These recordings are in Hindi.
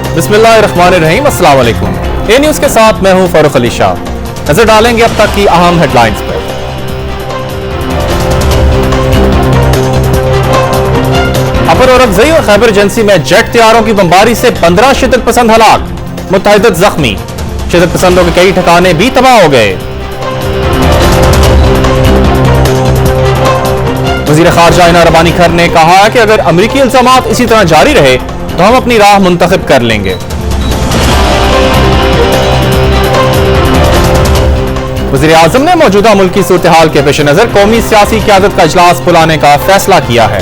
बिस्मिल्लाहिर्रहमानिर्रहीम, अस्सलाम वालेकुम। ए न्यूज के साथ मैं हूं फारूक अली शाह। नजर डालेंगे अब तक की अहम हेडलाइंस पर। अपर औरंगज़ई और खैबर एजेंसी में जेट तैयारों की बमबारी से 15 शिद्दत पसंद हलाक, मुतअद्दिद जख्मी। शिद्दत पसंदों के कई ठिकाने भी तबाह हो गए। वज़ीर ख़ारजा इना रबानी खर ने कहा है कि अगर अमरीकी इल्ज़ामात इसी तरह जारी रहे तो हम अपनी राह मुंतखब कर लेंगे। वज़ीर आज़म ने मौजूदा मुल्क की सूरत हाल के पेश नजर कौमी सियासी क़यादत का इजलास बुलाने का फैसला किया है।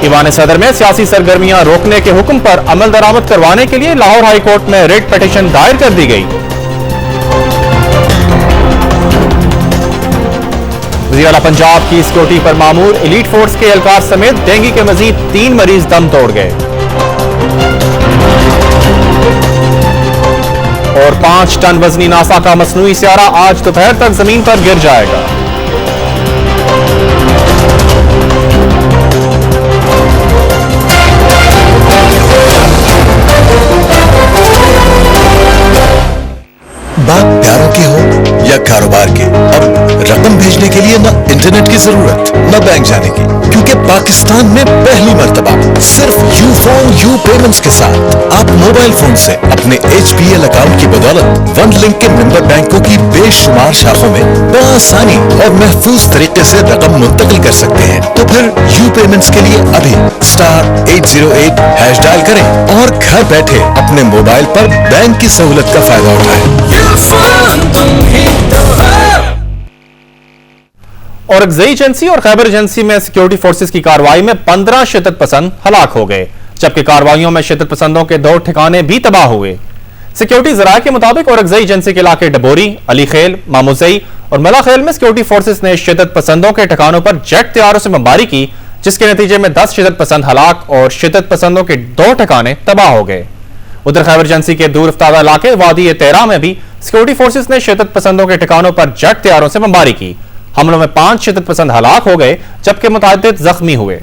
ईवान सदर में सियासी सरगर्मियां रोकने के हुक्म पर अमल दरामद करवाने के लिए लाहौर हाई कोर्ट में रिट पिटीशन दायर कर दी गई। वज़ीर आला पंजाब की सिक्योरिटी पर मामूर एलीट फोर्स के एहलकार समेत डेंगू के मजीद 3 मरीज दम तोड़ गए और 5 टन वजनी नासा का मसनूई सियारा आज दोपहर तक जमीन पर गिर जाएगा। बात प्यारों की हो या कारोबार की, अब रकम भेजने के लिए न इंटरनेट की जरूरत न बैंक जाने की, क्योंकि पाकिस्तान में पहली मर्तबा सिर्फ यूफोन यू पेमेंट्स के साथ आप मोबाइल फोन से अपने HPL अकाउंट की बदौलत वन लिंक के मेंबर बैंकों की बेशुमार शाखों में बआसानी और महफूज तरीके से रकम मुंतकिल कर सकते हैं। तो फिर यू पेमेंट्स के लिए अभी *808 हैश डायल करें और घर बैठे अपने मोबाइल पर बैंक की सहूलत का फायदा उठाएं। औरंगज़ई एजेंसी और खैबर एजेंसी में सिक्योरिटी फोर्सेस की कार्रवाई में 15 शिद्दत पसंद हलाक हो गए, जबकि कार्रवाइयों में शिद्दत पसंदों के 2 ठिकाने भी तबाह हुए। सिक्योरिटी जराये के मुताबिक औरंगज़ई एजेंसी के इलाके डबोरी, अली खेल, मामूज़ई और मला खेल में सिक्योरिटी फोर्सेस ने शिद्दत पसंदों के ठिकानों पर जेट तैयारों से बमबारी की, जिसके नतीजे में 10 शिद्दत पसंद हलाक और शिद्दत पसंदों के 2 ठिकाने तबाह हो गए। उधर खैबर एजेंसी के दूर अफ्तादा इलाके वादी तेरा में भी सिक्योरिटी फोर्सेस ने शिद्दत पसंदों के ठिकानों पर जेट तैयारों से बमबारी की। हमलों में 5 शिद्दत पसंद हलाक हो गए, जबकि मुतअद्दिद जख्मी हुए।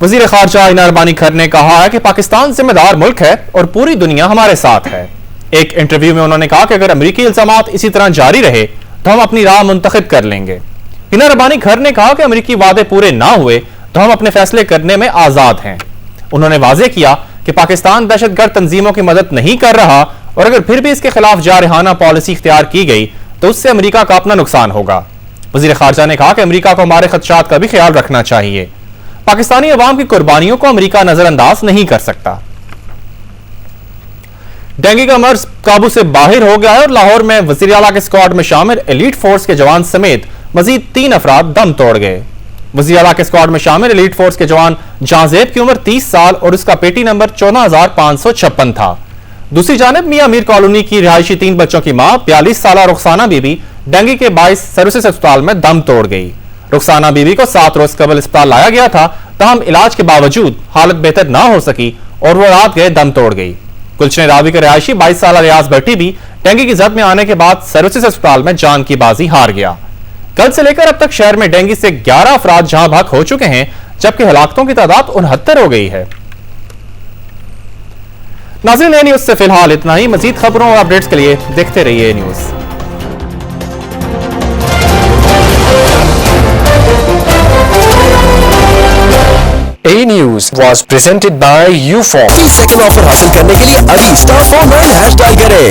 वज़ीर ख़ारजा इना रबानी खर ने कहा है कि पाकिस्तान जिम्मेदार मुल्क है और पूरी दुनिया हमारे साथ है। एक इंटरव्यू में उन्होंने कहा कि अगर अमरीकी इल्ज़ामात इसी तरह जारी रहे तो हम अपनी राह मुंतखब कर लेंगे। इना रबानी खर ने कहा कि अमरीकी वादे पूरे ना हुए तो हम अपने फैसले करने में आजाद हैं। उन्होंने वाज़ेह किया कि पाकिस्तान दहशतगर्द तंजीमों की मदद नहीं कर रहा और अगर फिर भी इसके खिलाफ जारहाना पॉलिसी इख्तियार की गई तो उससे अमेरिका का अपना नुकसान होगा। वज़ीर ख़ारजा ने कहा कि अमेरिका को हमारे खदशात का भी ख्याल रखना चाहिए। पाकिस्तानी अवाम की कुर्बानियों को अमेरिका नजरअंदाज नहीं कर सकता। डेंगू का मर्ज काबू से बाहर हो गया है और लाहौर में वज़ीर आला के स्क्वाड में शामिल एलीट फोर्स के जवान समेत मजीद 3 अफराद दम तोड़ गए। वज़ीर आला के स्क्वाड में शामिल एलीट फोर्स के जवान जाजेब की उम्र 30 साल और उसका पेटी नंबर 14,556 था। दूसरी जानिब मियां मीर कॉलोनी की रिहायशी 3 बच्चों की मां 42 साल रुखसाना बीबी डेंगू के 22 सर्विसेज अस्पताल में दम तोड़ गई। रुखसाना बीबी को 7 रोज कबल अस्पताल लाया गया था, तहम इलाज के बावजूद हालत बेहतर ना हो सकी और वो रात गए दम तोड़ गई। गुलशन रावी के रिहायशी 22 साल रियाज भट्टी भी डेंगू की जद में आने के बाद सर्विसेज अस्पताल में जान की बाजी हार गया। कल से लेकर अब तक शहर में डेंगू से 11 अफराद जहां भाग हो चुके हैं, जबकि हलाकतों की तादाद 69 हो गई है। नाज़रीन, ए न्यूज से फिलहाल इतना ही। मजीद खबरों और अपडेट्स के लिए देखते रहिए news. A News was presented by UFON। 30 second offer हासिल करने के लिए अभी *49 हैश डायल करें।